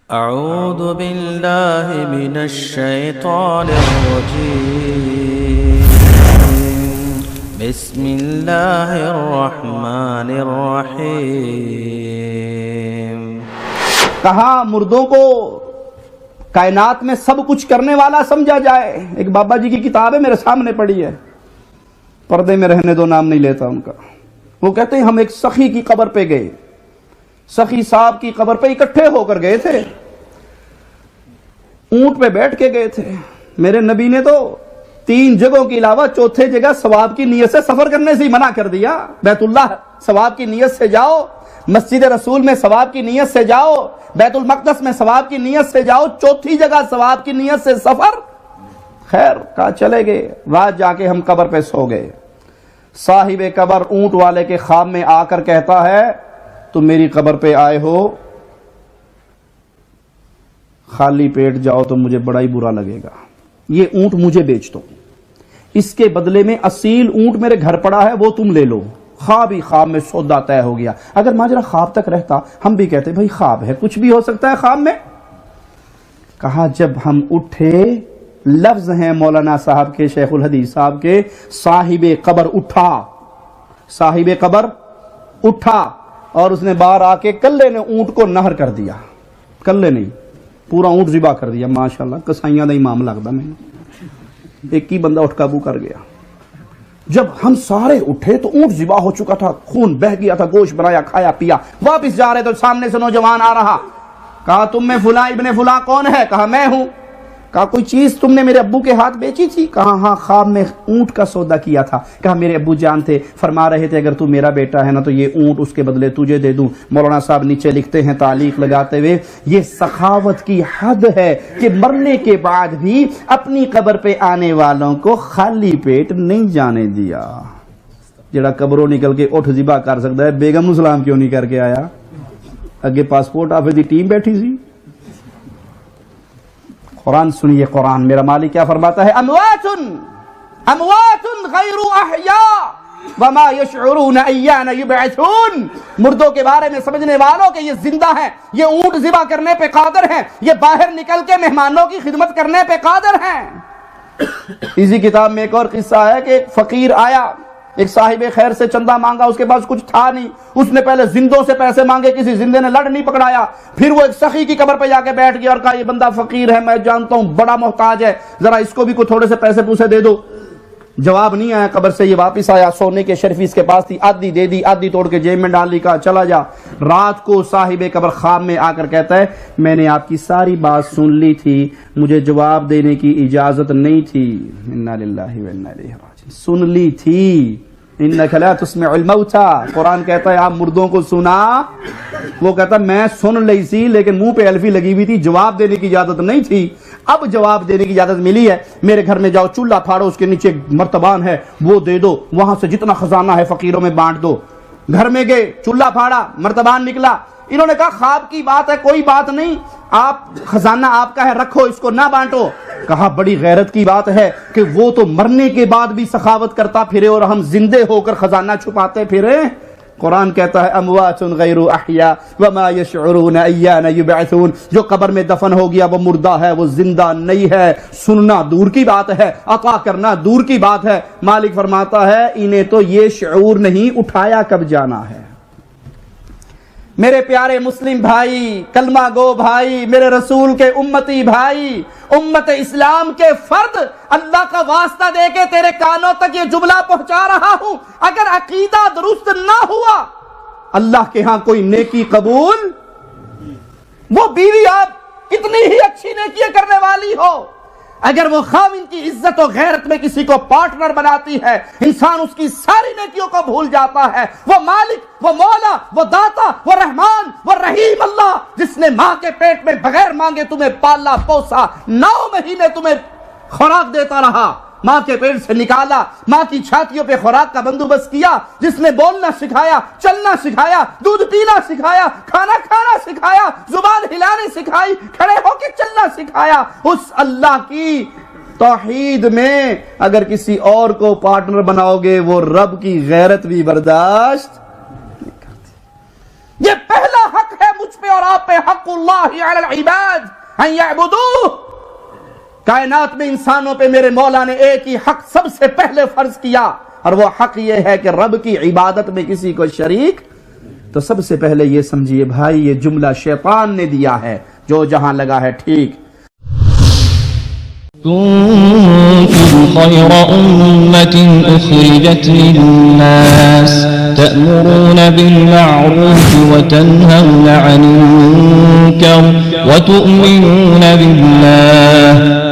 اعوذ باللہ من الشیطان الرجیم بسم اللہ الرحمن الرحیم۔ کہاں مردوں کو کائنات میں سب کچھ کرنے والا سمجھا جائے۔ ایک بابا جی کی کتاب ہے، میرے سامنے پڑی ہے، پردے میں رہنے دو، نام نہیں لیتا ان کا۔ وہ کہتے ہیں ہم ایک سخی کی قبر پہ گئے، سخی صاحب کی قبر پہ اکٹھے ہو کر گئے تھے، اونٹ پہ بیٹھ کے گئے تھے۔ میرے نبی نے تو 3 جگہوں کے علاوہ چوتھے جگہ ثواب کی نیت سے سفر کرنے سے ہی منع کر دیا۔ بیت اللہ ثواب کی نیت سے جاؤ، مسجد رسول میں ثواب کی نیت سے جاؤ، بیت المقدس میں ثواب کی نیت سے جاؤ، چوتھی جگہ ثواب کی نیت سے سفر۔ خیر کہا چلے گئے، رات جا کے ہم قبر پہ سو گئے۔ صاحب قبر اونٹ والے کے خواب میں آ کر کہتا ہے تم میری قبر پہ آئے ہو، خالی پیٹ جاؤ تو مجھے بڑا ہی برا لگے گا، یہ اونٹ مجھے بیچ دو، اس کے بدلے میں اصیل اونٹ میرے گھر پڑا ہے وہ تم لے لو۔ خواب ہی خواب میں سودا طے ہو گیا۔ اگر ماجرا خواب تک رہتا ہم بھی کہتے بھائی خواب ہے، کچھ بھی ہو سکتا ہے خواب میں۔ کہا جب ہم اٹھے، لفظ ہیں مولانا صاحب کے، شیخ الحدیث صاحب کے، صاحب قبر اٹھا، صاحب قبر اٹھا اور اس نے باہر آ کے کلے نے اونٹ کو نہر کر دیا، کلے نہیں پورا اونٹ ذبح کر دیا۔ ماشاءاللہ کسائیاں دا امام لگتا میں، ایک ہی بندہ اٹھ قابو کر گیا۔ جب ہم سارے اٹھے تو اونٹ ذبح ہو چکا تھا، خون بہہ گیا تھا، گوشت بنایا، کھایا پیا، واپس جا رہے تو سامنے سے نوجوان آ رہا۔ کہا تم میں فلاں ابن فلاں کون ہے؟ کہا میں ہوں۔ کہا کوئی چیز تم نے میرے ابو کے ہاتھ بیچی تھی؟ کہا ہاں خواب میں اونٹ کا سودا کیا تھا۔ کہا میرے ابو جان تھے، فرما رہے تھے اگر تو میرا بیٹا ہے نا تو یہ اونٹ اس کے بدلے تجھے دے دوں۔ مولانا صاحب نیچے لکھتے ہیں تعلیق لگاتے ہوئے، یہ سخاوت کی حد ہے کہ مرنے کے بعد بھی اپنی قبر پہ آنے والوں کو خالی پیٹ نہیں جانے دیا۔ جڑا قبروں نکل کے اٹھ ذبح کر سکتا ہے، بیگم اسلام کیوں نہیں کر کے آیا؟ اگے پاسپورٹ آفس کی ٹیم بیٹھی سی۔ قرآن سنیے، قرآن میرا مالک کیا فرماتا ہے؟ اموات اموات غیر احیاء وما یشعرون ایان یبعثون۔ مردوں کے بارے میں سمجھنے والوں کہ یہ زندہ ہیں، یہ اونٹ ذبح کرنے پہ قادر ہیں، یہ باہر نکل کے مہمانوں کی خدمت کرنے پہ قادر ہیں۔ اسی کتاب میں ایک اور قصہ ہے کہ ایک فقیر آیا، ایک صاحب خیر سے چندہ مانگا، اس کے پاس کچھ تھا نہیں، اس نے پہلے زندوں سے پیسے مانگے، کسی زندے نے لڑ نہیں پکڑایا، پھر وہ ایک سخی کی قبر پہ جا کے بیٹھ گیا اور کہا یہ بندہ فقیر ہے، میں جانتا ہوں بڑا محتاج ہے، ذرا اس کو بھی کوئی تھوڑے سے پیسے پوسے دے دو۔ جواب نہیں آیا، قبر سے یہ واپس آیا، سونے کے شرفی اس کے پاس تھی، آدھی دے دی، آدھی توڑ کے جیب میں ڈال لی، کہا چلا جا۔ رات کو صاحب قبر خواب میں آ کر کہتا ہے میں نے آپ کی ساری بات سن لی تھی، مجھے جواب دینے کی اجازت نہیں تھی۔ انا للہ و انا الیہ راجعون۔ سن لی تھی، انک لا تسمع الموتى، قرآن کہتا ہے آپ مردوں کو سنا۔ وہ کہتا میں سن لی سی لیکن منہ پہ الفی لگی ہوئی تھی، جواب دینے کی اجازت نہیں تھی، اب جواب دینے کی اجازت ملی ہے۔ میرے گھر میں جاؤ، چولہا پھاڑو، اس کے نیچے مرتبان ہے وہ دے دو، وہاں سے جتنا خزانہ ہے فقیروں میں بانٹ دو۔ گھر میں گئے، چولہا پھاڑا، مرتبان نکلا۔ انہوں نے کہا خواب کی بات ہے، کوئی بات نہیں، آپ خزانہ آپ کا ہے، رکھو، اس کو نہ بانٹو۔ کہا بڑی غیرت کی بات ہے کہ وہ تو مرنے کے بعد بھی سخاوت کرتا پھرے اور ہم زندے ہو کر خزانہ چھپاتے پھرے۔ قرآن کہتا ہے اموات غیر احیاء وما یشعرون ایان یبعثون، جو قبر میں دفن ہو گیا وہ مردہ ہے، وہ زندہ نہیں ہے۔ سننا دور کی بات ہے، عطا کرنا دور کی بات ہے۔ مالک فرماتا ہے انہیں تو یہ شعور نہیں اٹھایا کب جانا ہے۔ میرے پیارے مسلم بھائی، کلمہ گو بھائی، میرے رسول کے امتی بھائی، امت اسلام کے فرد، اللہ کا واسطہ دے کے تیرے کانوں تک یہ جملہ پہنچا رہا ہوں، اگر عقیدہ درست نہ ہوا اللہ کے ہاں کوئی نیکی قبول، وہ بیوی آپ کتنی ہی اچھی نیکی کرنے والی ہو، اگر وہ خاوند کی عزت و غیرت میں کسی کو پارٹنر بناتی ہے، انسان اس کی ساری نیکیوں کو بھول جاتا ہے۔ وہ مالک، وہ مولا، وہ داتا، وہ رحمان، وہ رحیم اللہ جس نے ماں کے پیٹ میں بغیر مانگے تمہیں پالا پوسا، 9 مہینے تمہیں خوراک دیتا رہا، ماں کے پیٹ سے نکالا، ماں کی چھاتیوں پہ خوراک کا بندوبست کیا، جس نے بولنا سکھایا، چلنا سکھایا، دودھ پینا سکھایا، کھانا کھانا سکھایا، زبان ہلانی سکھائی، کھڑے ہو کے چلنا سکھایا، اس اللہ کی توحید میں اگر کسی اور کو پارٹنر بناؤ گے وہ رب کی غیرت بھی برداشت نہیں کرتی۔ یہ پہلا حق ہے مجھ پہ اور آپ پہ حق اللہ علی العباد ان یعبدوہ. کائنات میں انسانوں پہ میرے مولا نے ایک ہی حق سب سے پہلے فرض کیا, اور وہ حق یہ ہے کہ رب کی عبادت میں کسی کو شریک. تو سب سے پہلے یہ سمجھیے بھائی, یہ جملہ شیطان نے دیا ہے, جو جہاں لگا ہے ٹھیک. كنتم خير أمة أخرجت للناس تأمرون بالمعروف وتنهون عن المنكر وتؤمنون بالله